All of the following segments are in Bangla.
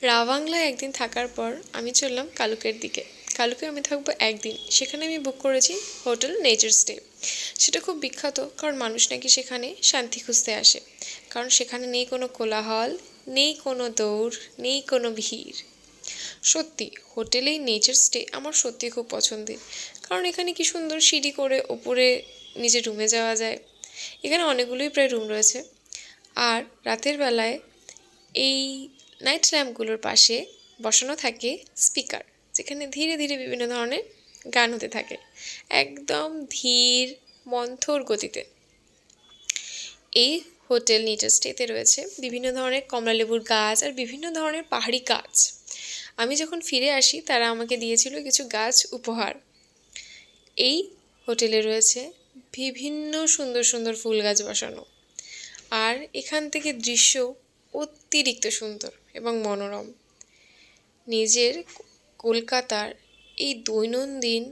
রাবাংলায় একদিন থাকার পর আমি চললাম কালুকের দিকে। কালুকে আমি থাকবো একদিন। সেখানে আমি বুক করেছি হোটেল নেচার স্টে। সেটা খুব বিখ্যাত, কারণ মানুষ নাকি সেখানে শান্তি খুঁজতে আসে। কারণ সেখানে নেই কোনো কোলাহল, নেই কোনো দৌড়, নেই কোনো ভিড়। সত্যি হোটেলেই নেচার স্টে আমার সত্যি খুব পছন্দের। কারণ এখানে কি সুন্দর সিঁড়ি করে ওপরে নিজের রুমে যাওয়া যায়। এখানে অনেকগুলোই প্রায় রুম রয়েছে। আর রাতের বেলায় এই নাইট ল্যাম্পগুলোর পাশে বসানো থাকে স্পিকার, যেখানে ধীরে ধীরে বিভিন্ন ধরনের গান হতে থাকে, একদম ধীর মন্থর গতিতে। এই হোটেল নেচার স্টেতে রয়েছে বিভিন্ন ধরনের কমলালেবুর গাছ আর বিভিন্ন ধরনের পাহাড়ি গাছ। আমি যখন ফিরে আসি তারা আমাকে দিয়েছিল কিছু গাছ উপহার। এই হোটেলে রয়েছে বিভিন্ন সুন্দর সুন্দর ফুল গাছ বসানো, আর এখান থেকে দৃশ্য অতিরিক্ত সুন্দর এবং মনোরম। নিজের কলকাতার এই দৈনন্দিন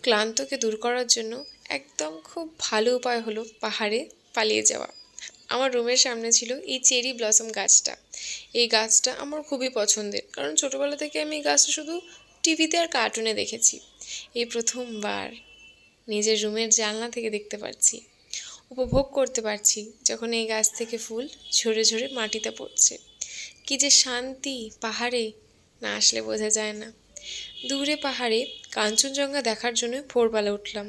ক্লান্তকে দূর করার জন্য একদম খুব ভালো উপায় হলো পাহাড়ে পালিয়ে যাওয়া। আমার রুমের সামনে ছিল এই চেরি ব্লসম গাছটা। এই গাছটা আমার খুবই পছন্দের, কারণ ছোটোবেলা থেকে আমি এই গাছটা শুধু টিভিতে আর কার্টুনে দেখেছি। এই প্রথমবার নিজের রুমের জানলা থেকে দেখতে পাচ্ছি, উপভোগ করতে পারছি যখন এই গাছ থেকে ফুল ঝরে ঝরে মাটিতে পড়ছে। কি যে শান্তি পাহাড়ে না আসলে বোঝা যায় না। দূরে পাহাড়ে কাঞ্চনজঙ্ঘা দেখার জন্য ভোরবেলা উঠলাম,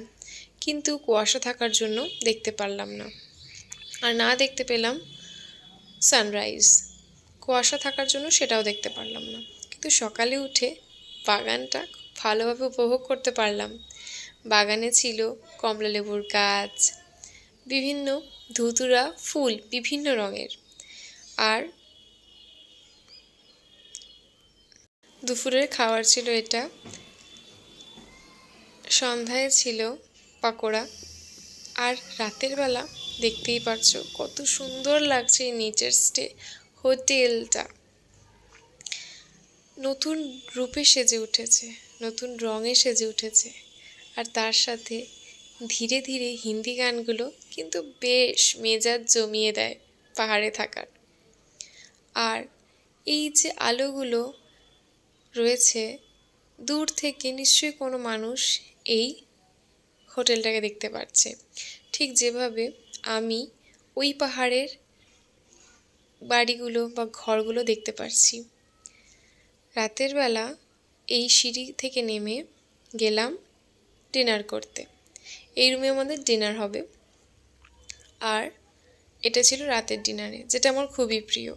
কিন্তু কুয়াশা থাকার জন্য দেখতে পারলাম না। আর না দেখতে পেলাম সানরাইজ, কুয়াশা থাকার জন্য সেটাও দেখতে পারলাম না। কিন্তু সকালে উঠে বাগানটা ভালোভাবে উপভোগ করতে পারলাম। বাগানে ছিল কমলালেবুর গাছ, বিভিন্ন ধুতুরা ফুল বিভিন্ন রঙের। আর দুপুরের খাবার ছিল এটা। সন্ধ্যায় ছিল পাকোড়া। আর রাতের বেলা দেখতেই পারছো কত সুন্দর লাগছে এই নেচার স্টে হোটেলটা। নতুন রূপে সেজে উঠেছে, নতুন রঙে সেজে উঠেছে। আর তার সাথে ধীরে ধীরে হিন্দি গানগুলো কিন্তু বেশ মেজাজ জমিয়ে দেয় পাহাড়ে থাকার। আর এই যে আলোগুলো রয়েছে, দূর থেকে নিশ্চয়ই কোনো মানুষ এই হোটেলটাকে দেখতে পাচ্ছে, ঠিক যেভাবে আমি ওই পাহাড়ের বাড়িগুলো বা ঘরগুলো দেখতে পারছি। রাতের বেলা এই সিঁড়ি থেকে নেমে গেলাম ডিনার করতে। এই রুমে আমাদের ডিনার হবে। আর এটা ছিল রাতের ডিনারে, যেটা আমার খুবই প্রিয়।